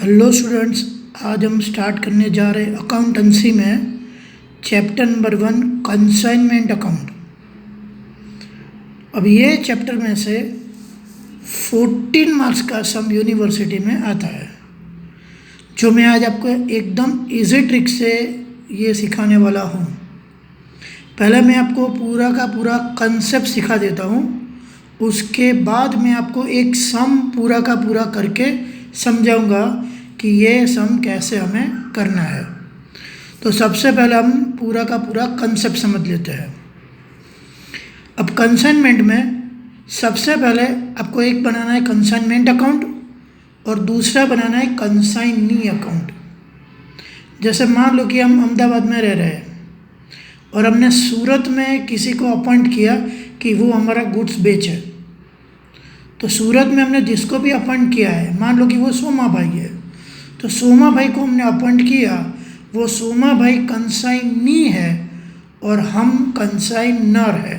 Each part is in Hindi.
हेलो स्टूडेंट्स, आज हम स्टार्ट करने जा रहे हैं अकाउंटेंसी में चैप्टर नंबर 1 कंसाइनमेंट अकाउंट। अब ये चैप्टर में से 14 मार्क्स का सम यूनिवर्सिटी में आता है, जो मैं आज आपको एकदम इजी ट्रिक से ये सिखाने वाला हूँ। पहले मैं आपको पूरा का पूरा कंसेप्ट सिखा देता हूँ, उसके बाद मैं आपको एक सम पूरा का पूरा करके समझाऊंगा कि ये सम कैसे हमें करना है। तो सबसे पहले हम पूरा का पूरा कंसेप्ट समझ लेते हैं। अब कंसाइनमेंट में सबसे पहले आपको एक बनाना है कंसाइनमेंट अकाउंट और दूसरा बनाना है कंसाइनी अकाउंट। जैसे मान लो कि हम अहमदाबाद में रह रहे हैं और हमने सूरत में किसी को अपॉइंट किया कि वो हमारा गुड्स बेचे। तो सूरत में हमने जिसको भी अपॉइंट किया है, मान लो कि वो सोमा भाई है, तो सोमा भाई को हमने अपॉइंट किया, वो सोमा भाई कंसाइनी है और हम कंसाइनर है।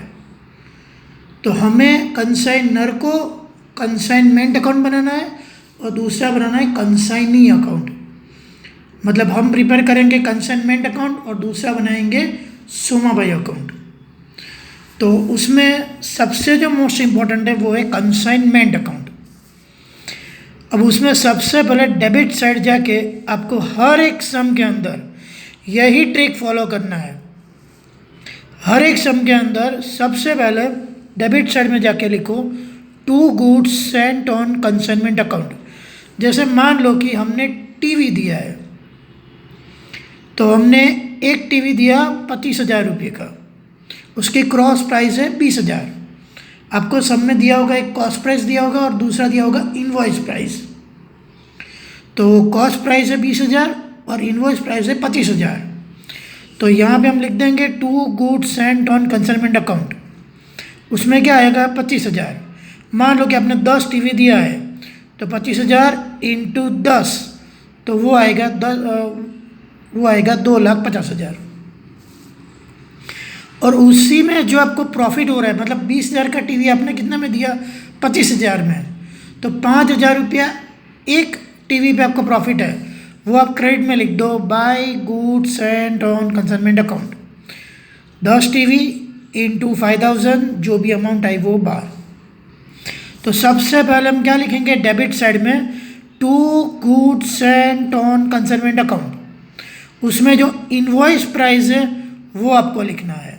तो हमें कंसाइनर को कंसाइनमेंट अकाउंट बनाना है और दूसरा बनाना है कंसाइनी अकाउंट। मतलब हम प्रिपेयर करेंगे कंसाइनमेंट अकाउंट और दूसरा बनाएंगे सोमा भाई अकाउंट। तो उसमें सबसे जो मोस्ट इम्पॉर्टेंट है वो है कंसाइनमेंट अकाउंट। अब उसमें सबसे पहले डेबिट साइड जाके आपको हर एक सम के अंदर यही ट्रिक फॉलो करना है। हर एक सम के अंदर सबसे पहले डेबिट साइड में जाके लिखो 2 goods sent on consignment account. जैसे मान लो कि हमने टीवी दिया है, तो हमने एक टीवी दिया 25,000 रुपये का, उसकी क्रॉस प्राइस है 20,000। आपको सब में दिया होगा, एक कॉस्ट प्राइस दिया होगा और दूसरा दिया होगा इनवॉइस प्राइस। तो कॉस्ट प्राइस है 20,000 और इनवॉइस प्राइस है 25,000। तो यहाँ पे हम लिख देंगे 2 goods sent on consignment account. उसमें क्या आएगा 25,000। मान लो कि आपने 10 टीवी दिया है, तो 25,000 इंटू 10, तो वो आएगा 2,50,000। और उसी में जो आपको प्रॉफिट हो रहा है, मतलब 20,000 का टीवी आपने कितना में दिया 25,000 में, तो 5,000 रुपया एक टीवी पे आपको प्रॉफिट है, वो आप क्रेडिट में लिख दो by goods sent on consignment account. 10 TV into 5,000, जो भी अमाउंट आई वो बार। तो सबसे पहले हम क्या लिखेंगे डेबिट साइड में 2 goods sent on consignment account. उसमें जो इनवॉइस प्राइस है वो आपको लिखना है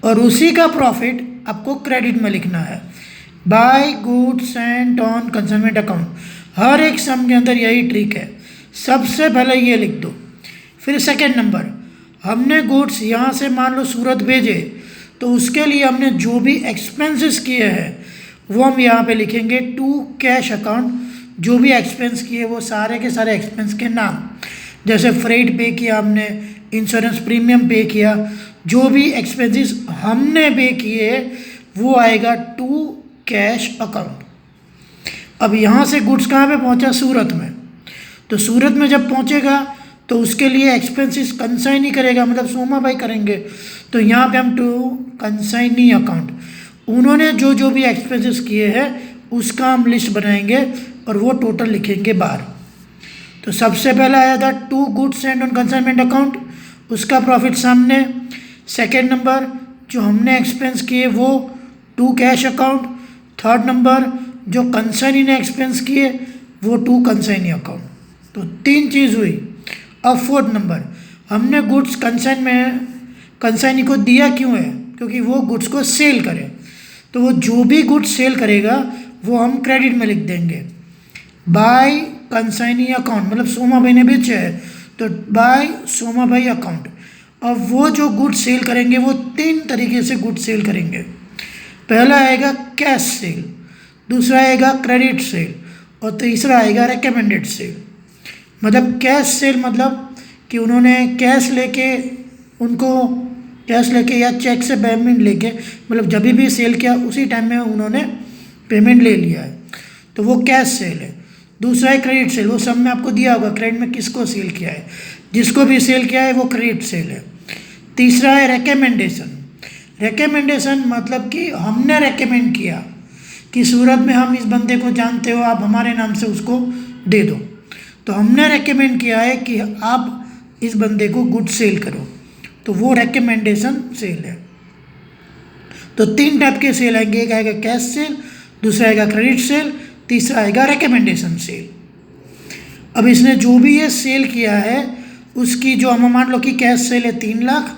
और उसी का प्रॉफिट आपको क्रेडिट में लिखना है by goods sent on consignment account. हर एक सम के अंदर यही ट्रिक है। सबसे पहले ये लिख दो। फिर सेकंड नंबर, हमने गुड्स यहाँ से मान लो सूरत भेजे, तो उसके लिए हमने जो भी एक्सपेंसेस किए हैं वो हम यहाँ पे लिखेंगे टू कैश अकाउंट। जो भी एक्सपेंस किए वो सारे के सारे एक्सपेंस के नाम, जैसे फ्रेट पे किया हमने, इंश्योरेंस प्रीमियम पे किया, जो भी एक्सपेंसेस हमने पे किए वो आएगा टू कैश अकाउंट। अब यहाँ से गुड्स कहाँ पे पहुँचा सूरत में, तो सूरत में जब पहुँचेगा तो उसके लिए एक्सपेंसेस कंसाइनी करेगा, मतलब सोमा भाई करेंगे। तो यहाँ पे हम टू कंसाइनी अकाउंट, उन्होंने जो जो भी एक्सपेंसेस किए हैं उसका हम लिस्ट बनाएंगे और वो टोटल लिखेंगे बाहर। तो सबसे पहला आया था 2 goods sent on consignment account, उसका प्रॉफिट सामने। सेकेंड नंबर जो हमने एक्सपेंस किए वो 2 कैश अकाउंट। थर्ड नंबर जो कंसाइनी ने एक्सपेंस किए वो 2 कंसाइनी अकाउंट। तो 3 चीज़ हुई। अब फोर्थ नंबर, हमने गुड्स कंसाइनी को दिया क्यों है, क्योंकि वो गुड्स को सेल करे। तो वो जो भी गुड्स सेल करेगा वो हम क्रेडिट में लिख देंगे बाय कंसाइनी अकाउंट। मतलब सोमा भाई ने बेचे है तो बाय सोमा भाई अकाउंट। अब वो जो गुड सेल करेंगे वो 3 तरीके से गुड सेल करेंगे। पहला आएगा कैश सेल, दूसरा आएगा क्रेडिट सेल और तीसरा आएगा रिकमेंडेड सेल। मतलब कैश सेल मतलब कि उन्होंने कैश लेके या चेक से पेमेंट लेके, मतलब जब भी सेल किया उसी टाइम में उन्होंने पेमेंट ले लिया है, तो वो कैश सेल है। दूसरा है क्रेडिट सेल, वो सब में आपको दिया होगा क्रेडिट में किसको सेल किया है, जिसको भी सेल किया है वो क्रेडिट सेल है। तीसरा है रिकमेंडेशन। रिकमेंडेशन मतलब कि हमने रिकमेंड किया कि सूरत में हम इस बंदे को जानते हो, आप हमारे नाम से उसको दे दो। तो हमने रेकमेंड किया है कि आप इस बंदे को गुड सेल करो, तो वो रेकमेंडेशन सेल है। तो 3 टाइप के सेल आएंगे, एक आएगा कैश सेल, दूसरा आएगा क्रेडिट सेल, तीसरा आएगा रेकमेंडेशन सेल। अब इसने जो भी ये सेल किया है उसकी जो हम मान लो कि कैश सेल है 3 लाख,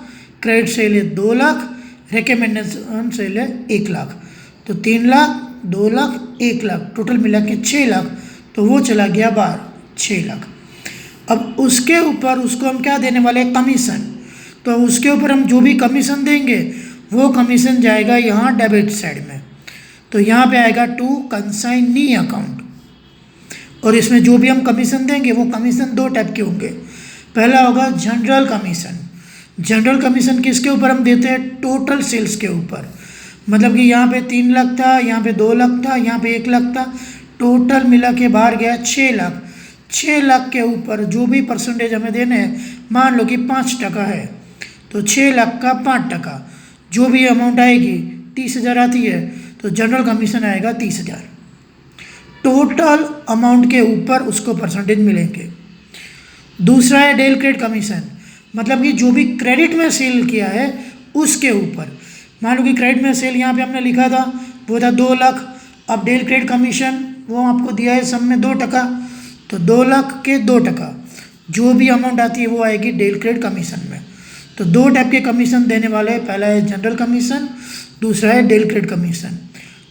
क्रेडिट सेल है 2 लाख, रिकमेंडेशन सेल है 1 लाख, तो 3 लाख 2 लाख 1 लाख टोटल मिला के 6 लाख, तो वो चला गया बाहर 6 लाख। अब उसके ऊपर उसको हम क्या देने वाले हैं, कमीशन। तो उसके ऊपर हम जो भी कमीशन देंगे वो कमीशन जाएगा यहाँ डेबिट साइड में, तो यहाँ पे आएगा टू कंसाइनी अकाउंट। और इसमें जो भी हम कमीशन देंगे वो कमीशन 2 टाइप के होंगे। पहला होगा जनरल कमीशन। जनरल कमीशन किसके ऊपर हम देते हैं, टोटल सेल्स के ऊपर। मतलब कि यहाँ पे 3 लाख था, यहाँ पे 2 लाख था, यहाँ पे 1 लाख था, टोटल मिला के बाहर गया 6 लाख। 6 लाख के ऊपर जो भी परसेंटेज हमें देने हैं, मान लो कि 5% है, तो 6 लाख का 5%, जो भी अमाउंट आएगी 30,000 आती है, तो जनरल कमीशन आएगा 30,000। टोटल अमाउंट के ऊपर उसको परसेंटेज मिलेंगे। दूसरा है डेल क्रेडिट कमीशन, मतलब कि जो भी क्रेडिट में सेल किया है उसके ऊपर। मान लो कि क्रेडिट में सेल यहाँ पे हमने लिखा था वो था 2 लाख, अब डेल क्रेडिट कमीशन वो आपको दिया है सब में 2%, तो 2 लाख के 2%, जो भी अमाउंट आती है वो आएगी डेल क्रेडिट कमीशन में। तो 2 टाइप के कमीशन देने वाले हैं, पहला है जनरल कमीशन, दूसरा है del credit commission.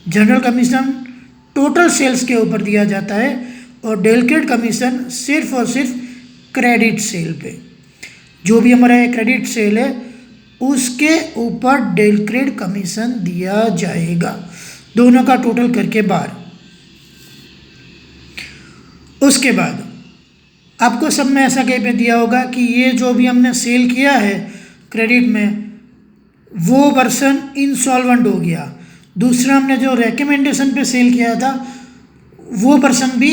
General commission total sales के ऊपर दिया जाता है और डेल क्रेडिट कमीशन सिर्फ और सिर्फ क्रेडिट सेल पे। जो भी हमारा क्रेडिट सेल है उसके ऊपर डेल क्रेडिट कमीशन दिया जाएगा, दोनों का टोटल करके बाहर। उसके बाद आपको सब में ऐसा कहीं पे दिया होगा कि ये जो भी हमने सेल किया है क्रेडिट में वो पर्सन इंसॉल्वेंट हो गया। दूसरा हमने जो रेकमेंडेशन पे सेल किया था वो पर्सन भी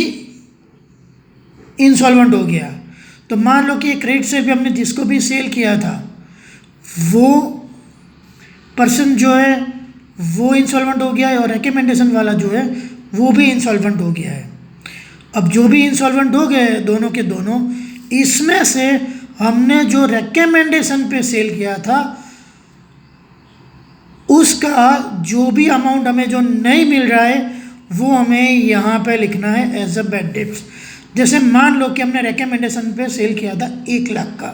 इंसॉल्वेंट हो गया। तो मान लो कि क्रेडिट से भी हमने जिसको भी सेल किया था वो पर्सन जो है वो इंसॉल्वेंट हो गया है और रेकमेंडेशन वाला जो है वो भी इंसॉल्वेंट हो गया है। अब जो भी इंसॉल्वेंट हो गए दोनों के दोनों, इसमें से हमने जो रेकमेंडेशन पे सेल किया था उसका जो भी अमाउंट हमें जो नहीं मिल रहा है वो हमें यहाँ पे लिखना है एज अ बैड डेट्स। जैसे मान लो कि हमने रेकमेंडेशन पे सेल किया था 1 लाख का,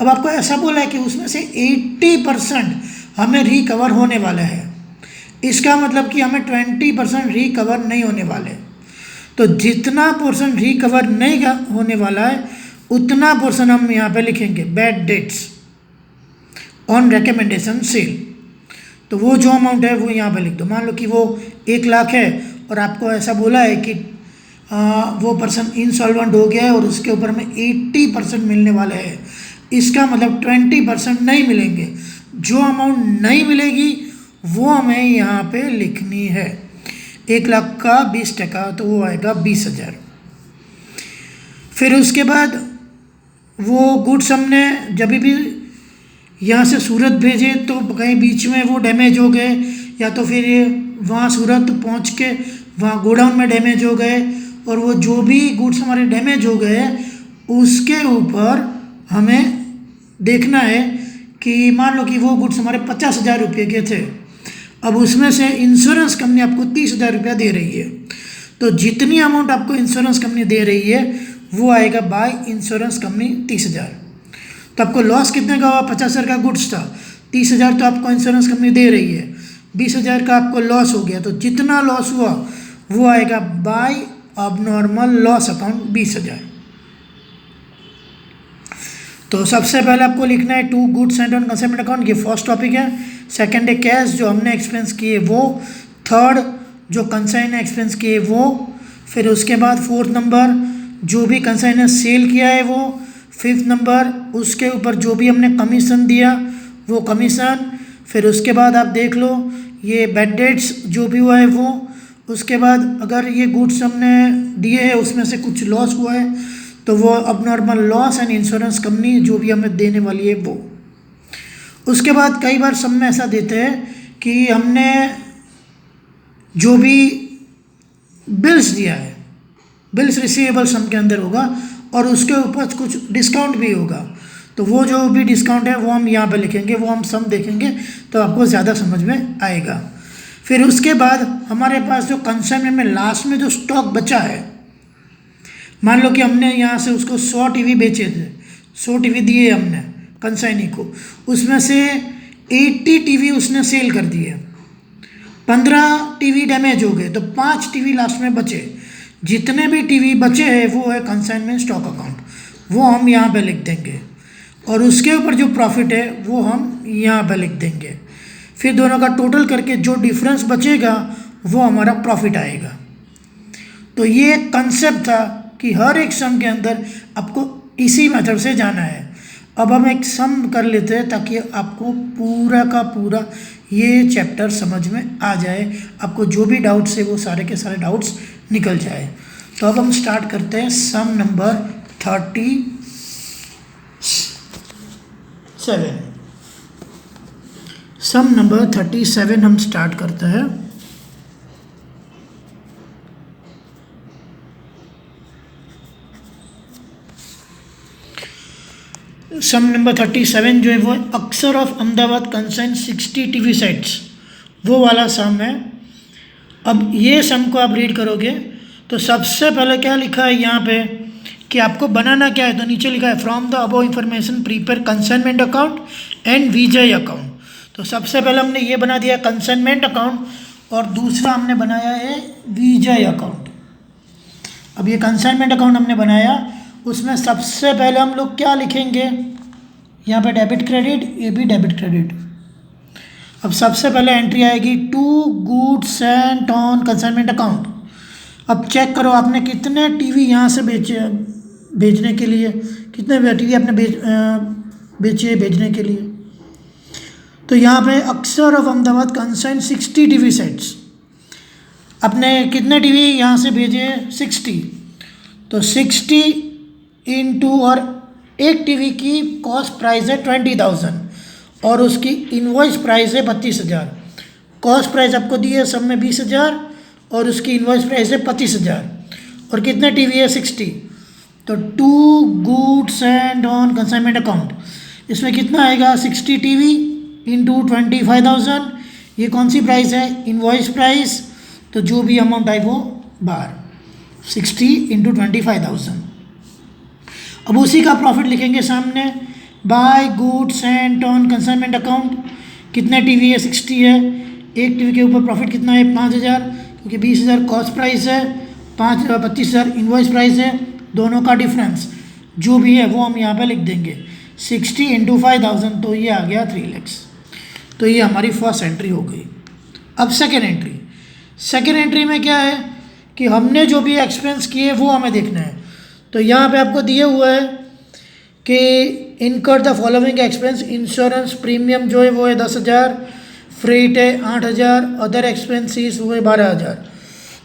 अब आपको ऐसा बोला है कि उसमें से 80% हमें रिकवर होने वाला है। इसका मतलब कि हमें 20% रिकवर नहीं होने वाले। तो जितना पोर्शन रिकवर नहीं होने वाला है उतना पोर्शन हम यहाँ पे लिखेंगे bad debts on recommendation sale. तो वो जो अमाउंट है वो यहाँ पे लिख दो। मान लो कि वो 1 लाख है और आपको ऐसा बोला है कि वो पर्सन इंसॉल्वेंट हो गया है और उसके ऊपर हमें 80% मिलने वाले हैं। इसका मतलब 20% नहीं मिलेंगे। जो अमाउंट नहीं मिलेगी वो हमें यहाँ पे लिखनी है। 1 लाख का 20% तो वो आएगा 20,000। फिर उसके बाद वो गुड्स हमने जब भी यहाँ से सूरत भेजे तो कहीं बीच में वो डैमेज हो गए, या तो फिर वहाँ सूरत पहुँच के वहाँ गोडाउन में डैमेज हो गए, और वो जो भी गुड्स हमारे डैमेज हो गए उसके ऊपर हमें देखना है कि मान लो कि वो गुड्स हमारे 50,000 रुपये के थे, अब उसमें से इंश्योरेंस कंपनी आपको 30,000 रुपया दे रही है। तो जितनी अमाउंट आपको इंश्योरेंस कंपनी दे रही है वो आएगा बाय इंश्योरेंस कंपनी 30,000। तो आपको लॉस कितने का हुआ, 50,000 का गुड्स था, 30,000 तो आपको इंश्योरेंस कंपनी दे रही है, 20,000 का आपको लॉस हो गया। तो जितना लॉस हुआ वो आएगा बाय अबनॉर्मल लॉस अकाउंट 20,000। तो सबसे पहले आपको लिखना है 2 goods sent on consignment account, ये फर्स्ट टॉपिक है। सेकंड है कैश जो हमने एक्सपेंस किए वो, थर्ड जो कंसाइन एक्सपेंस किए वो, फिर उसके बाद 4th नंबर जो भी कंसाइन है सेल किया है वो, 5th नंबर उसके ऊपर जो भी हमने कमीशन दिया वो कमीशन, फिर उसके बाद आप देख लो ये बैड डेट्स जो भी हुआ है वो, उसके बाद अगर ये गुड्स हमने दिए हैं उसमें से कुछ लॉस हुआ है तो वो अब normal loss and insurance company जो भी हमें देने वाली है वो। उसके बाद कई बार सब में ऐसा देते हैं कि हमने जो भी बिल्स दिया है बिल्स रिसीवेबल सम के अंदर होगा और उसके ऊपर कुछ डिस्काउंट भी होगा। तो वो जो भी डिस्काउंट है वो हम यहाँ पे लिखेंगे, वो हम सम देखेंगे तो आपको ज़्यादा समझ में आएगा। फिर उसके बाद हमारे पास जो कंसाइनमेंट में लास्ट में जो स्टॉक बचा है, मान लो कि हमने यहाँ से उसको 100 टीवी बेचे थे, 100 टीवी दिए हमने कंसाइनी को, उसमें से 80 टीवी उसने सेल कर दिए, 15 टीवी डैमेज हो गए, तो 5 टीवी लास्ट में बचे। जितने भी टीवी बचे हैं वो है कंसाइनमेंट स्टॉक अकाउंट, वो हम यहाँ पे लिख देंगे और उसके ऊपर जो प्रॉफिट है वो हम यहाँ पे लिख देंगे। फिर दोनों का टोटल करके जो डिफरेंस बचेगा वो हमारा प्रॉफिट आएगा। तो ये कंसेप्ट था कि हर एक सम के अंदर आपको इसी मेथड से जाना है। अब हम एक सम कर लेते हैं ताकि आपको पूरा का पूरा ये चैप्टर समझ में आ जाए, आपको जो भी डाउट्स है वो सारे के सारे डाउट्स निकल जाए। तो अब हम स्टार्ट करते हैं सम नंबर 37। सम नंबर 37 हम स्टार्ट करते हैं। सम नंबर 37 जो है वो अक्सर of Ahmedabad consign 60 TV sets, वो वाला सम है। अब ये सम को आप रीड करोगे तो सबसे पहले क्या लिखा है यहाँ पे कि आपको बनाना क्या है, तो नीचे लिखा है from the above information prepare consignment account and Vijay account. तो सबसे पहले हमने ये बना दिया कंसाइनमेंट अकाउंट और दूसरा हमने बनाया है विजय अकाउंट। अब ये कंसाइनमेंट अकाउंट हमने बनाया, उसमें सबसे पहले हम लोग क्या लिखेंगे, यहाँ पे डेबिट क्रेडिट, ये भी डेबिट क्रेडिट। अब सबसे पहले एंट्री आएगी to goods sent on consignment account. अब चेक करो आपने कितने टीवी यहाँ से बेचने के लिए, कितने टीवी आपने बेचे बेचने के लिए। तो यहाँ पे अक्सर of Ahmedabad consign 60 TV sets, आपने कितने टीवी यहाँ से भेजे 60, तो 60 इंटू, और एक टीवी की कॉस्ट प्राइस है 20,000 और उसकी इनवॉइस प्राइस है 32,000। कॉस्ट प्राइस आपको दी है सब में 20,000 और उसकी इनवॉइस प्राइस है 25,000 और कितने टीवी है 60। तो to goods sent on consignment account, इसमें कितना आएगा 60 टीवी इंटू 25,000, ये कौन सी प्राइस है इनवॉइस प्राइस, तो जो भी अमाउंट आए वो बाहर 60 इंटू 25,000। अब उसी का प्रॉफिट लिखेंगे सामने, by goods sent on consignment account. कितने टीवी है 60 है, एक टीवी के ऊपर प्रॉफिट कितना है 5,000, क्योंकि 20,000 कॉस्ट प्राइस है, 25,000 इनवॉइस प्राइस है, दोनों का डिफरेंस जो भी है वो हम यहाँ पे लिख देंगे 60 इंटू 5,000, तो ये आ गया 3 लाख। तो ये हमारी फर्स्ट एंट्री हो गई। अब सेकेंड एंट्री, सेकेंड एंट्री में क्या है कि हमने जो भी एक्सपेंस किए वो हमें देखना है। तो यहाँ पे आपको दिए हुआ है कि इनकर the following expense, insurance premium जो है वो है 10,000, फ्रेट है 8,000, अदर एक्सपेंसेस वो है 12,000।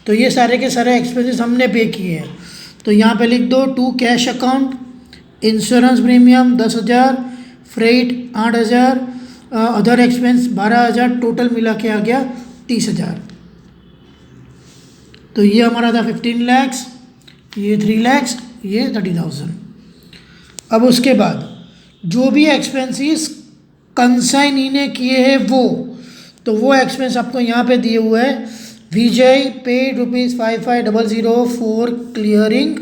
तो ये सारे के सारे एक्सपेंसेस हमने पे किए हैं, तो यहाँ पे लिख दो to cash account, insurance premium 10,000, freight 8,000, other expense 12,000, total मिला के आ गया 30,000। तो ये हमारा था 15 लाख, ये 3 लाख, ये 30,000। अब उसके बाद जो भी एक्सपेंसेस कंसाइनी ने किए हैं वो एक्सपेंस आपको यहाँ पे दिए हुए हैं। Vijay paid ₹5500 for clearing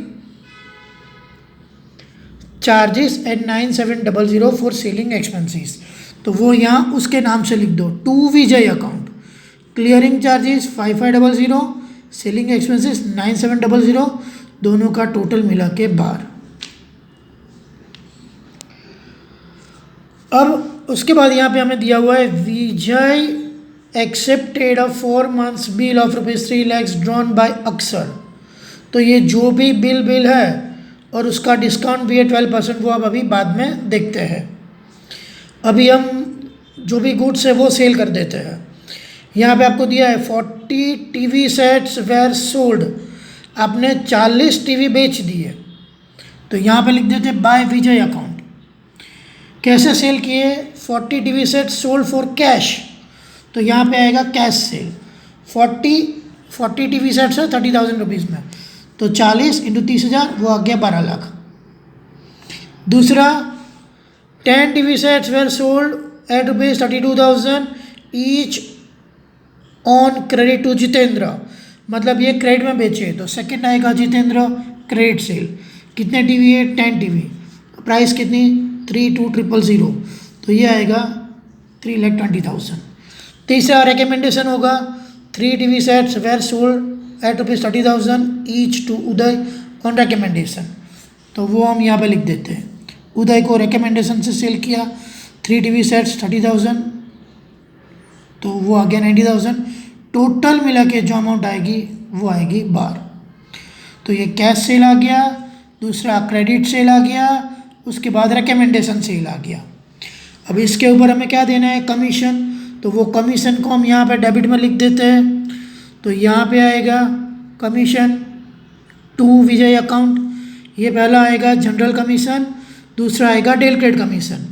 charges and 9700 for selling expenses, तो वो यहाँ उसके नाम से लिख दो to Vijay account, clearing charges 5500, selling expenses 9700, दोनों का टोटल मिला के 12। अब उसके बाद यहाँ पे हमें दिया हुआ है Vijay accepted a 4 months bill of ₹3 lakhs drawn by अक्सर। तो ये जो भी बिल है और उसका डिस्काउंट भी है 12%, वो आप अभी बाद में देखते हैं। अभी हम जो भी गुड्स है वो सेल कर देते हैं। यहाँ पे आपको दिया है 40 टीवी सेट्स वेर सोल्ड, आपने 40 टीवी बेच दिए, तो यहाँ पे लिख देते हैं बाय विजय अकाउंट। कैसे सेल किए, 40 TV set sold for cash, तो यहाँ पे आएगा कैश सेल। 40 टीवी सेट्स है 30,000 रुपीज़ में, तो 40 इंटू 30,000 वो आ गया 12 लाख। दूसरा 10 TV sets were sold at ₹32,000 each on credit to Jitendra, मतलब ये क्रेडिट में बेचे तो सेकंड आएगा जितेंद्र क्रेडिट सेल। कितने टीवी है? 10 टीवी। प्राइस कितनी? 32,000, तो ये आएगा 3,20,000। तीसरा रिकमेंडेशन होगा 3 TV sets were sold at ₹30,000 each to Uday on recommendation, तो वो हम यहाँ पे लिख देते हैं। उदय को रिकमेंडेशन से सेल किया 3 टीवी सेट्स 30,000, तो वो आ गया 90,000। टोटल मिला के जो अमाउंट आएगी वो आएगी 12। तो ये कैश सेल आ गया, दूसरा क्रेडिट सेल आ गया, उसके बाद रिकमेंडेशन सेल आ गया। अब इसके ऊपर हमें क्या देना है? कमीशन। तो वो कमीशन को हम यहाँ पे डेबिट में लिख देते हैं। तो यहाँ पे आएगा कमीशन टू विजय अकाउंट, ये पहला आएगा जनरल कमीशन, दूसरा आएगा डेल क्रेडिट कमीशन।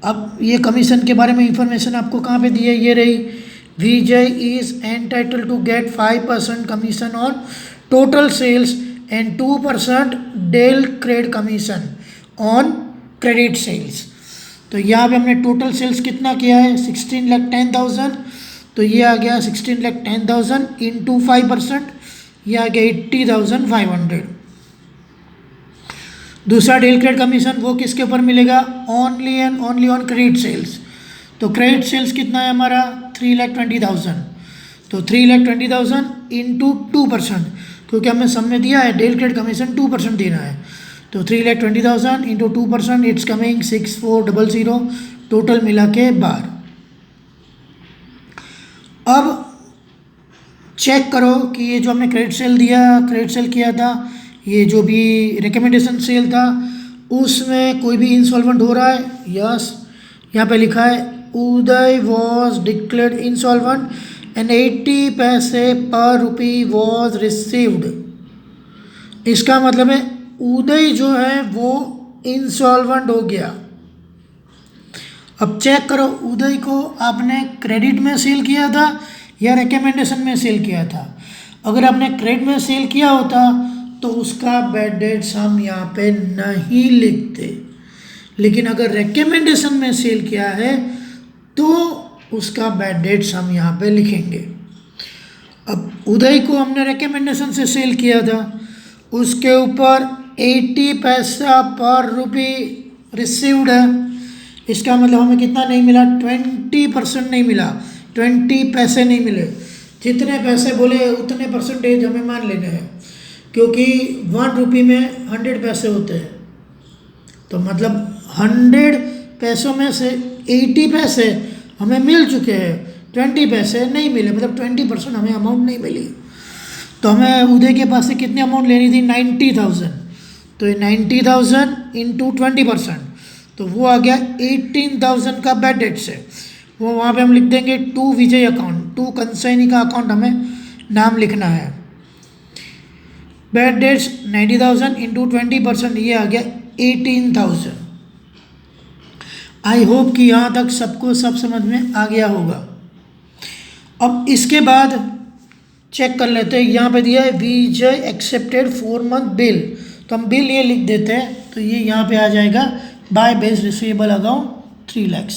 अब ये कमीशन के बारे में इंफॉर्मेशन आपको कहाँ पे दी है? ये रही, Vijay is entitled to get 5% commission on total sales and 2% del credit commission on credit sales. तो यहाँ पे हमने टोटल सेल्स कितना किया है? 16,10,000, तो ये आ गया 16,10,000 इंटू 5%, ये आ गया 80,500। दूसरा डेल क्रेडिट कमीशन वो किसके ऊपर मिलेगा? Only and only on credit sales. तो क्रेडिट सेल्स कितना है हमारा? 3,20,000, तो 3,20,000 इंटू 2%, क्योंकि हमें सब में दिया है डेल क्रेडिट कमीशन 2% देना है, तो 3,20,000 इंटू 2%, इट्स कमिंग 6,400, टोटल मिला के 12। अब चेक करो कि ये जो हमने क्रेडिट सेल किया था, ये जो भी रिकमेंडेशन सेल था, उसमें कोई भी इंसॉल्वेंट हो रहा है? यस, यहाँ पे लिखा है उदय वॉज डिक्लेयर्ड इंसॉल्वेंट एंड 80 पैसे पर रुपी वॉज रिसीव्ड। इसका मतलब है उदय जो है वो इंसॉल्वेंट हो गया। अब चेक करो उदय को आपने क्रेडिट में सेल किया था या रिकमेंडेशन में सेल किया था। अगर आपने क्रेडिट में सेल किया होता तो उसका बैड डेट्स हम यहाँ पे नहीं लिखते, लेकिन अगर रिकमेंडेशन में सेल किया है तो उसका बैड डेट्स हम यहाँ पे लिखेंगे। अब उदय को हमने रिकमेंडेशन से सेल किया था, उसके ऊपर 80 पैसा पर रुपी रिसीव्ड है, इसका मतलब हमें कितना नहीं मिला? 20% नहीं मिला, 20 पैसे नहीं मिले। जितने पैसे बोले उतने परसेंटेज हमें मान लेने हैं, क्योंकि 1 रुपये में 100 पैसे होते हैं, तो मतलब 100 पैसों में से 80 पैसे हमें मिल चुके हैं, 20 पैसे नहीं मिले, मतलब 20% हमें अमाउंट नहीं मिली। तो हमें उदय के पास से कितनी अमाउंट लेनी थी? 90,000, तो ये 90,000 इंटू 20%, तो वो आ गया 18,000 का बैड डेट्स है। वो वहाँ पे हम लिख देंगे to Vijay account, to consignee का अकाउंट हमें नाम लिखना है। बैड डेट्स 90,000 इंटू 20%, ये आ गया 18,000। आई होप कि यहाँ तक सबको सब समझ में आ गया होगा। अब इसके बाद चेक कर लेते हैं, यहाँ पे दिया है विजय एक्सेप्टेड 4 मंथ बिल, तो हम बिल ये लिख देते हैं, तो ये यहाँ पे आ जाएगा by base receivable account 3 lakhs,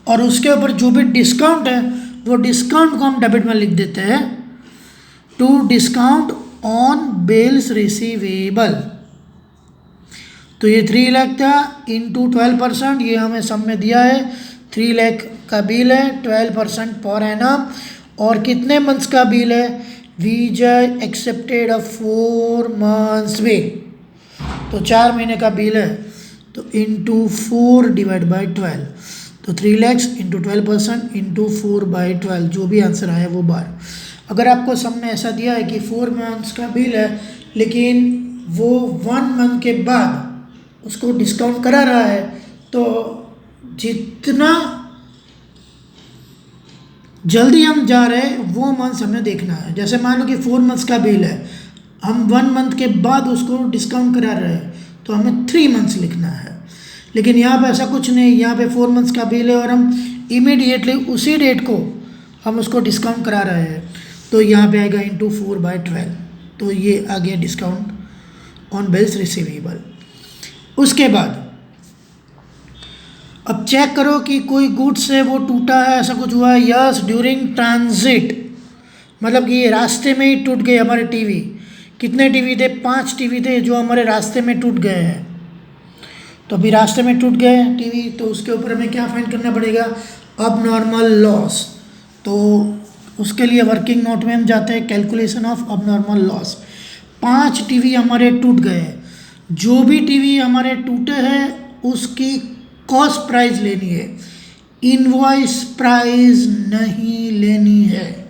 और उसके ऊपर जो भी डिस्काउंट है वो डिस्काउंट को हम डेबिट में लिख देते हैं, to discount on bills receivable. तो ये 3 लाख था इंटू 12%, ये हमें सब में दिया है 3 लाख का बिल है, 12% पर एनम, और कितने मंथ्स का बिल है? Vijay accepted a 4 months bill, तो 4 महीने का बिल है, तो इंटू 4 डिवाइड बाई 12, तो 3 lakhs इंटू 12% इंटू 4/12, जो भी आंसर आया वो बार। अगर आपको सब में ऐसा दिया है कि 4 months का बिल है, लेकिन वो 1 month के बाद उसको डिस्काउंट करा रहा है, तो जितना जल्दी हम जा रहे हैं वो मंथ्स हमें देखना है। जैसे मान लो कि 4 months का बिल है, हम 1 month के बाद उसको डिस्काउंट करा रहे हैं, तो हमें 3 months लिखना है। लेकिन यहाँ पे ऐसा कुछ नहीं, यहाँ पे 4 months का बिल है और हम इमीडिएटली उसी डेट को हम उसको डिस्काउंट करा रहे हैं, तो यहाँ पे आएगा इंटू 4/12। तो ये आ गया डिस्काउंट ऑन बिल्स रिसीवेबल। उसके बाद अब चेक करो कि कोई गुड्स है वो टूटा है, ऐसा कुछ हुआ है। यस, ड्यूरिंग ट्रांजिट, मतलब कि ये रास्ते में ही टूट गए हमारे टीवी। कितने टीवी थे? 5 टीवी थे जो हमारे रास्ते में टूट गए हैं। तो अभी रास्ते में टूट गए टीवी, तो उसके ऊपर हमें क्या फाइंड करना पड़ेगा? अब नॉर्मल लॉस। तो उसके लिए वर्किंग नोट में हम जाते हैं, कैलकुलेशन ऑफ अब नॉर्मल लॉस। 5 टीवी हमारे टूट गए हैं। जो भी टीवी हमारे टूटे हैं उसकी कॉस्ट प्राइस लेनी है, इनवॉइस प्राइस नहीं लेनी है,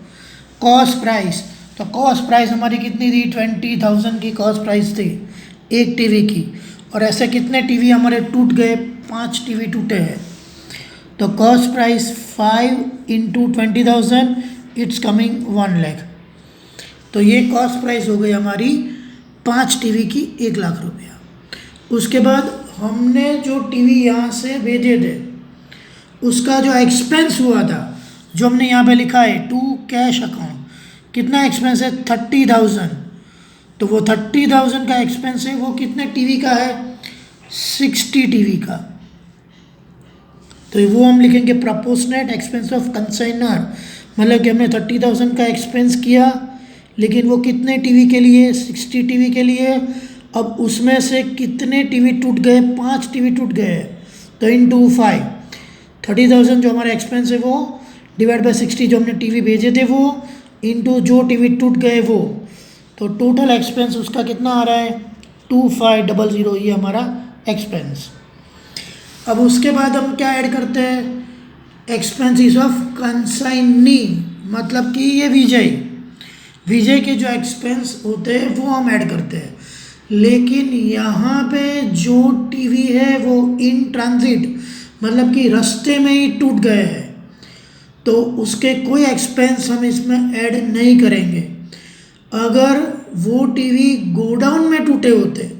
कॉस्ट प्राइस। तो कॉस्ट प्राइस हमारी कितनी थी? 20,000 की कॉस्ट प्राइस थी एक टीवी की। और ऐसे कितने टीवी हमारे टूट गए? 5 टीवी टूटे हैं। तो cost price 5 × 20,000, it's coming 1 lakh. तो ये कॉस्ट प्राइस हो गई हमारी 5 टीवी की 1 लाख रुपया। उसके बाद हमने जो टीवी यहाँ से भेजे थे उसका जो एक्सपेंस हुआ था, जो हमने यहाँ पे लिखा है टू कैश अकाउंट, कितना एक्सपेंस है? 30,000। तो वो 30,000 का एक्सपेंस है, वो कितने टीवी का है? 60 टीवी का। तो वो हम लिखेंगे प्रपोर्शनेट एक्सपेंस ऑफ कंसाइनर, मतलब कि हमने 30,000 का एक्सपेंस किया, लेकिन वो कितने टीवी के लिए? 60 टीवी के लिए। अब उसमें से कितने टीवी टूट गए? 5 टीवी टूट गए। तो इंटू 5, 30,000 जो हमारा एक्सपेंस है वो डिवाइड बाय 60 जो हमने टीवी भेजे थे वो, इंटू जो टीवी टूट गए वो। तो टोटल एक्सपेंस उसका कितना आ रहा है? 2500, ये हमारा एक्सपेंस। अब उसके बाद हम क्या ऐड करते हैं? एक्सपेंसेस ऑफ कंसाइनी, मतलब कि ये विजय के जो एक्सपेंस होते हैं वो हम ऐड करते हैं। लेकिन यहाँ पे जो टीवी है वो इन ट्रांजिट, मतलब कि रास्ते में ही टूट गए हैं, तो उसके कोई एक्सपेंस हम इसमें ऐड नहीं करेंगे। अगर वो टीवी गोडाउन में टूटे होते,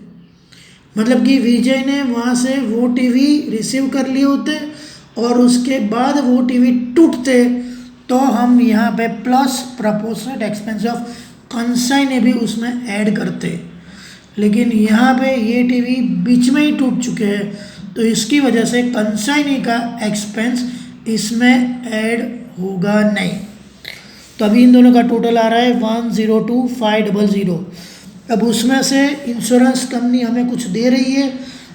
मतलब कि विजय ने वहाँ से वो टीवी रिसीव कर लिए होते और उसके बाद वो टीवी टूटते, तो हम यहाँ पे plus proportionate expense of consignee भी उसमें ऐड करते। लेकिन यहाँ पे ये टीवी बीच में ही टूट चुके हैं, तो इसकी वजह से कंसाइनी का एक्सपेंस इसमें ऐड होगा नहीं। तो अभी इन दोनों का टोटल आ रहा है 102,500। अब उसमें से इंश्योरेंस कंपनी हमें कुछ दे रही है,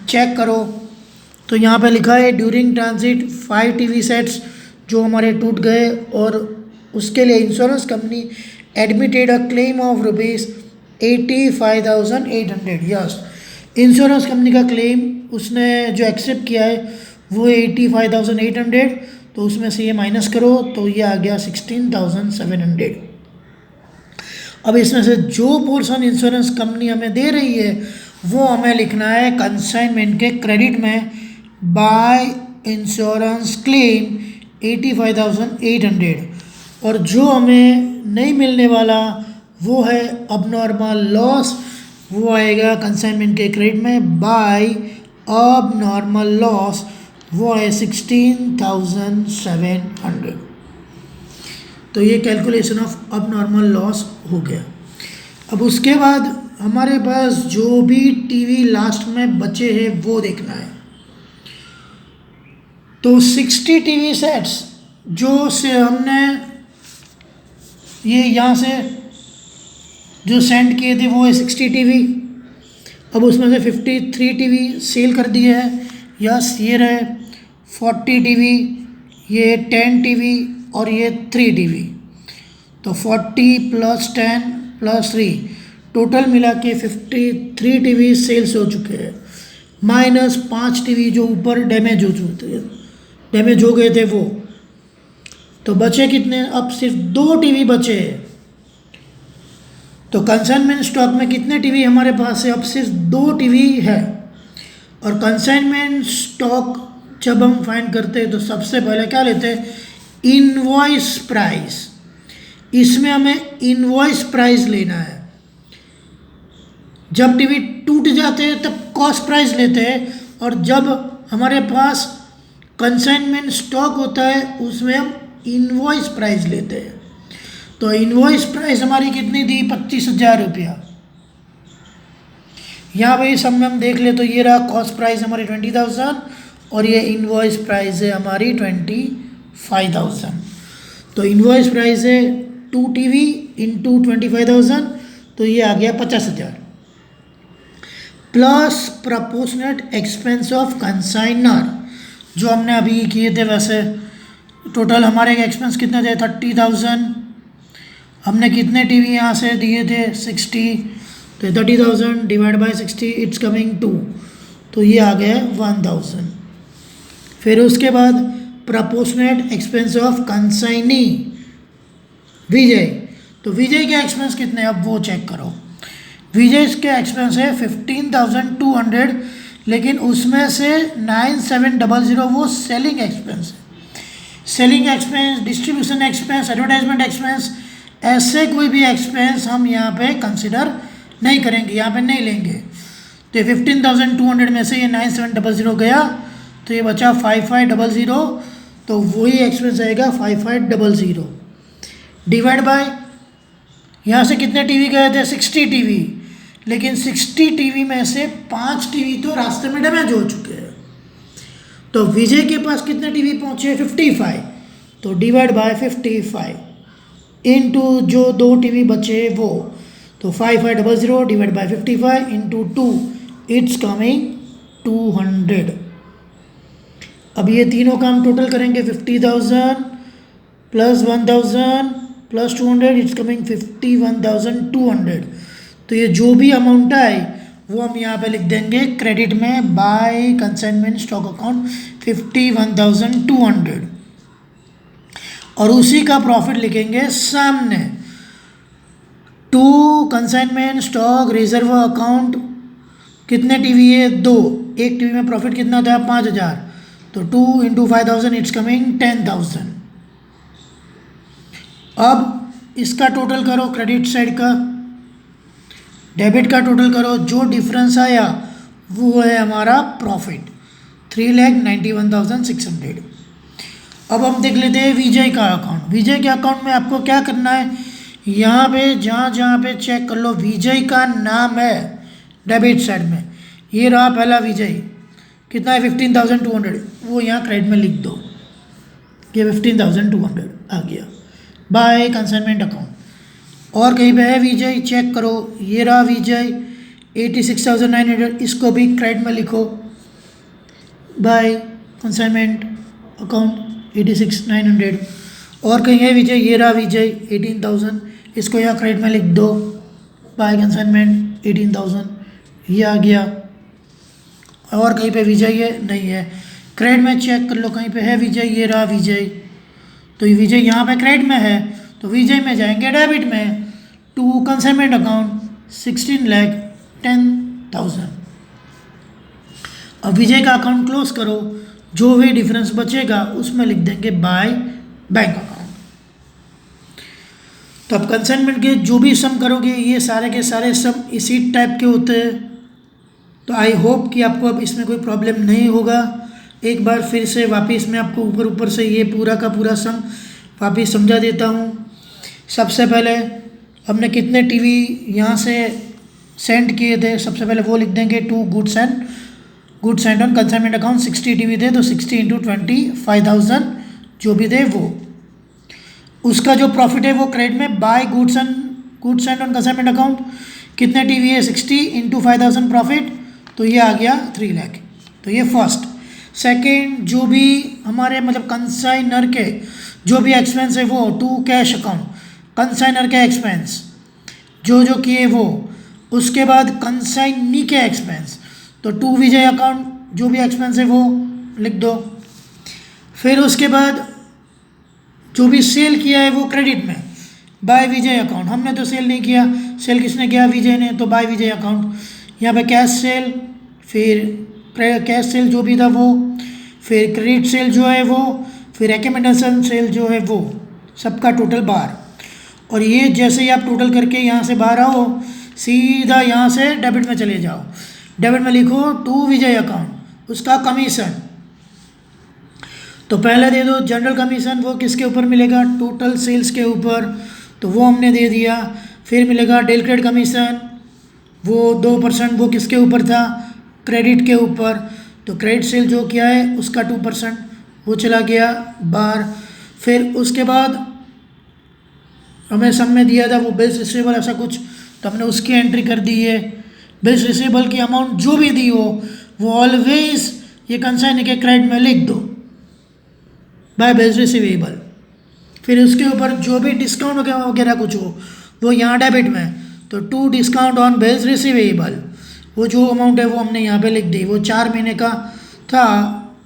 चेक करो। तो यहाँ पे लिखा है ड्यूरिंग ट्रांजिट 5 टीवी सेट्स जो हमारे टूट गए, और उसके लिए insurance company admitted a claim of ₹85,800। Yes, insurance company का क्लेम उसने जो एक्सेप्ट किया है वो 85,800। तो उसमें से ये माइनस करो तो ये आ गया 16,700। अब इसमें से जो पोर्शन इंश्योरेंस कंपनी हमें दे रही है वो हमें लिखना है कंसाइनमेंट के क्रेडिट में, बाय इंश्योरेंस क्लेम 85,800। और जो हमें नहीं मिलने वाला वो है अबनॉर्मल लॉस, वो आएगा कंसाइनमेंट के क्रेडिट में बाय अबनॉर्मल लॉस, वो है 16,700। तो ये कैलकुलेशन ऑफ अबनॉर्मल लॉस हो गया। अब उसके बाद हमारे पास जो भी टीवी लास्ट में बचे हैं वो देखना है। तो 60 टीवी सेट्स जो से हमने ये यहाँ से जो सेंड किए थे वो है 60 टीवी। अब उसमें से 53 टीवी सेल कर दिए हैं। यस, ये रहे 40 टीवी, ये 10 टीवी और ये 3 टीवी। तो 40 + 10 + 3 टोटल मिला के 53 टीवी सेल्स हो चुके हैं, माइनस 5 टीवी जो ऊपर डैमेज हो गए थे वो। तो बचे कितने? अब सिर्फ 2 टीवी बचे हैं। तो कंसाइनमेंट स्टॉक में कितने टीवी हमारे पास है? अब सिर्फ 2 टीवी है। और कंसाइनमेंट स्टॉक जब हम फाइंड करते हैं तो सबसे पहले क्या लेते हैं? Invoice price. इसमें हमें इनवॉइस प्राइस लेना है। जब टीवी टूट जाते हैं तब कॉस्ट प्राइस लेते हैं, और जब हमारे पास कंसाइनमेंट स्टॉक होता है उसमें हम इनवॉइस प्राइस लेते हैं। तो इनवॉइस प्राइस हमारी कितनी थी? 25,000 रुपया। यहाँ पे सब में हम देख ले तो ये रहा कॉस्ट प्राइस हमारी 20,000 और ये इनवॉइस प्राइस है हमारी 25,000। तो इनवॉइस प्राइस है 2 टीवी इंटू 25,000, तो ये आ गया 50,000 plus proportionate expense of consignor जो हमने अभी किए थे। वैसे टोटल हमारे एक्सपेंस कितने थे? 30,000। हमने कितने टीवी यहाँ से दिए थे? 60। तो 30,000 डिवाइड बाय 60 इट्स कमिंग 2, तो ये आ गया 1,000। फिर उसके बाद प्रपोर्शनेट एक्सपेंस ऑफ कंसाइनी विजय। तो विजय के एक्सपेंस कितने? अब वो चेक करो। विजय के एक्सपेंस है 15,200, लेकिन उसमें से 9,700 वो सेलिंग एक्सपेंस है। Selling expense, distribution expense, advertisement expense, ऐसे कोई भी एक्सपेंस हम यहाँ पे कंसिडर नहीं करेंगे, यहाँ पे नहीं लेंगे। तो ये 15,200 में से ये 9,700 गया, तो ये बचा 5,500, तो वही एक्सपेंस आएगा 5,500 डिवाइड बाय, यहाँ से कितने टीवी गए थे? 60 टीवी, लेकिन 60 टीवी में से 5 टीवी तो रास्ते में डैमेज हो चुके हैं। तो विजय के पास कितने टीवी पहुँचे? 55, तो डिवाइड बाय 55 इनटू जो 2 टीवी बचे वो, तो 5,500 divide by 55 into 2 it's coming 200। अब ये तीनों का हम टोटल करेंगे 50,000 प्लस 1,000 प्लस 200 इट्स कमिंग 51,200। तो ये जो भी अमाउंट आए वो हम यहाँ पे लिख देंगे क्रेडिट में बाय कंसाइनमेंट स्टॉक अकाउंट 51,200, और उसी का प्रॉफिट लिखेंगे सामने to consignment stock reserve account. कितने टीवी है? 2। एक टीवी में प्रॉफिट कितना था? 5,000, तो 2 इंटू 5,000 इट्स कमिंग 10,000। अब इसका टोटल करो, क्रेडिट साइड का, डेबिट का टोटल करो, जो डिफरेंस आया वो है हमारा प्रॉफिट 3,91,600। अब हम देख लेते हैं विजय का अकाउंट। विजय के अकाउंट में आपको क्या करना है? यहाँ पे जहाँ पे चेक कर लो विजय का नाम है डेबिट साइड में, ये रहा पहला विजय, कितना है? 15,200, वो यहाँ क्रेडिट में लिख दो, ये 15,200 आ गया बाय कंसाइनमेंट अकाउंट। और कहीं पे है विजय, चेक करो, ये रहा विजय 86,900, इसको भी क्रेडिट में लिखो बाय कंसाइनमेंट अकाउंट 86,900। और कहीं है विजय, ये रहा विजय 18,000, इसको यहाँ क्रेडिट में लिख दो बाय कंसाइनमेंट 18,000, ये आ गया। और कहीं पे विजय है? नहीं है, क्रेडिट में चेक कर लो, कहीं पे है विजय, ये रहा विजय, तो ये विजय यहाँ पे क्रेडिट में है, तो विजय में जाएंगे डेबिट में टू कंसाइनमेंट अकाउंट 16,10,000। अब विजय का अकाउंट क्लोज करो, जो भी डिफरेंस बचेगा उसमें लिख देंगे बाय बैंक अकाउंट। तो अब कंसाइनमेंट के जो भी सम करोगे ये सारे के सारे सम इसी टाइप के होते हैं। तो आई होप कि आपको अब इसमें कोई प्रॉब्लम नहीं होगा। एक बार फिर से वापस मैं आपको ऊपर से ये पूरा का पूरा सम वापस समझा देता हूँ। सबसे पहले हमने कितने टीवी यहाँ से सेंड किए थे, सबसे पहले वो लिख देंगे to goods sent on consignment account 60 TV थे, तो 60 इंटू 25,000 जो भी थे वो, उसका जो प्रॉफिट है वो क्रेडिट में by goods sent on consignment account. कितने टीवी है? 60 इंटू 5,000 प्रॉफिट, तो ये आ गया 3 लाख। तो ये फर्स्ट। सेकेंड, जो भी हमारे मतलब कंसाइनर के जो भी एक्सपेंस है वो टू कैश अकाउंट कंसाइनर के एक्सपेंस जो किए वो, उसके बाद कंसाइनी के एक्सपेंस, तो टू विजय अकाउंट जो भी एक्सपेंस है वो लिख दो। फिर उसके बाद जो भी सेल किया है वो क्रेडिट में बाय विजय अकाउंट। हमने तो सेल नहीं किया, सेल किसने किया? विजय ने, तो बाय विजय अकाउंट। यहाँ पे कैश सेल, फिर कैश सेल जो भी था वो, फिर क्रेडिट सेल जो है वो, फिर रिकमेंडेशन सेल जो है वो, सबका टोटल बाहर। और ये जैसे ही आप टोटल करके यहाँ से बाहर आओ, सीधा यहाँ से डेबिट में चले जाओ। डेबिट में लिखो टू विजय अकाउंट, उसका कमीशन। तो पहले दे दो जनरल कमीशन, वो किसके ऊपर मिलेगा? टोटल सेल्स के ऊपर। तो वो हमने दे दिया। फिर मिलेगा डेल क्रेडिट कमीशन, वो 2%, वो किसके ऊपर था, क्रेडिट के ऊपर। तो क्रेडिट सेल जो किया है उसका 2% वो चला गया बाहर। फिर उसके बाद हमें सब में दिया था वो बिल्स रिसीवेबल ऐसा कुछ, तो हमने उसकी एंट्री कर दी है। बिल्स रिसीवेबल की अमाउंट जो भी दी हो वो ऑलवेज ये कंसाइन के क्रेडिट में लिख दो बाय बिल्स रिसीवेबल। फिर उसके ऊपर जो भी डिस्काउंट वगैरह कुछ हो वो यहाँ डेबिट में, तो to discount on bills receivable, वो जो अमाउंट है वो हमने यहाँ पे लिख दी। वो 4 महीने का था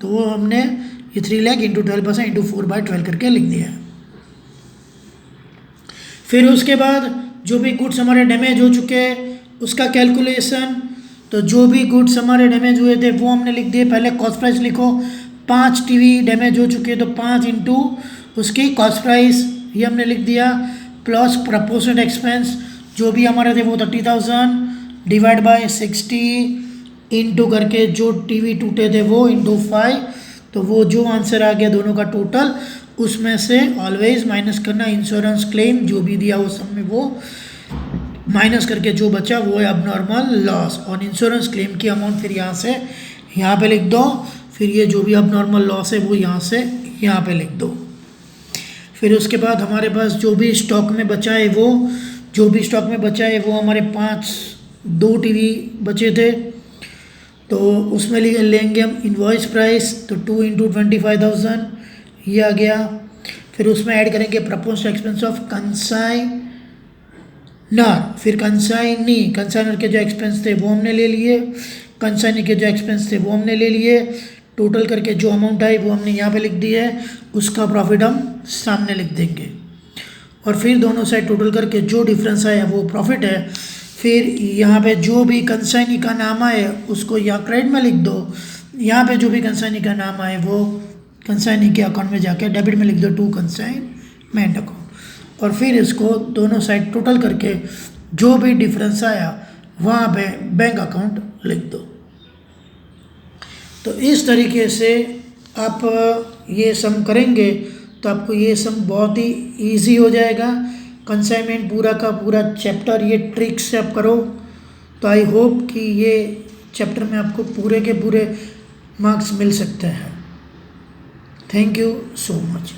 तो वो हमने ये 3 लाख इंटू 12% इंटू 4/12 करके लिख दिया। फिर उसके बाद जो भी गुड्स हमारे डैमेज हो चुके हैं उसका कैलकुलेशन, तो जो भी गुड्स हमारे डैमेज हुए थे वो हमने लिख दिए। पहले कॉस्ट प्राइस लिखो, 5 टीवी डैमेज हो चुके हैं तो 5 इंटू उसकी कॉस्ट प्राइस ये हमने लिख दिया, प्लस प्रपोर्शनेट एक्सपेंस जो भी हमारे थे वो 30,000 डिवाइड बाय 60 इंटू करके जो टीवी टूटे थे वो इंटू 5, तो वो जो आंसर आ गया दोनों का टोटल, उसमें से ऑलवेज माइनस करना इंश्योरेंस क्लेम जो भी दिया उस सब में वो माइनस करके जो बचा वो है अबनॉर्मल लॉस, और इंश्योरेंस क्लेम की अमाउंट फिर यहाँ से यहाँ पे लिख दो। फिर ये जो भी अबनॉर्मल लॉस है वो यहाँ से यहाँ पे लिख दो। फिर उसके बाद हमारे पास जो भी स्टॉक में बचा है वो हमारे 2 टीवी बचे थे, तो उसमें लेंगे हम इनवॉइस प्राइस, तो 2 इंटू 25,000 ये आ गया। फिर उसमें ऐड करेंगे प्रपोज्ड एक्सपेंस ऑफ कंसाइनर, फिर कंसाइनर के जो एक्सपेंस थे वो हमने ले लिए, कंसाइनर के जो एक्सपेंस थे वो हमने ले लिए, टोटल करके जो अमाउंट आई वो हमने यहाँ पे लिख दी है, उसका प्रॉफिट हम सामने लिख देंगे। और फिर दोनों साइड टोटल करके जो डिफरेंस आया वो प्रॉफिट है। फिर यहाँ पे जो भी कंसाइनी का नाम आए उसको यहाँ क्रेडिट में लिख दो, यहाँ पे जो भी कंसाइनी का नाम आए वो कंसाइनी के अकाउंट में जाके डेबिट में लिख दो, टू कंसाइनमेंट अकाउंट। और फिर इसको दोनों साइड टोटल करके जो भी डिफरेंस आया वहाँ पे बैंक अकाउंट लिख दो। तो इस तरीके से आप ये सम करेंगे तो आपको ये सम बहुत ही ईजी हो जाएगा। कंसाइनमेंट पूरा का पूरा चैप्टर ये ट्रिक से आप करो तो आई होप कि ये चैप्टर में आपको पूरे के पूरे मार्क्स मिल सकते हैं। Thank you so much.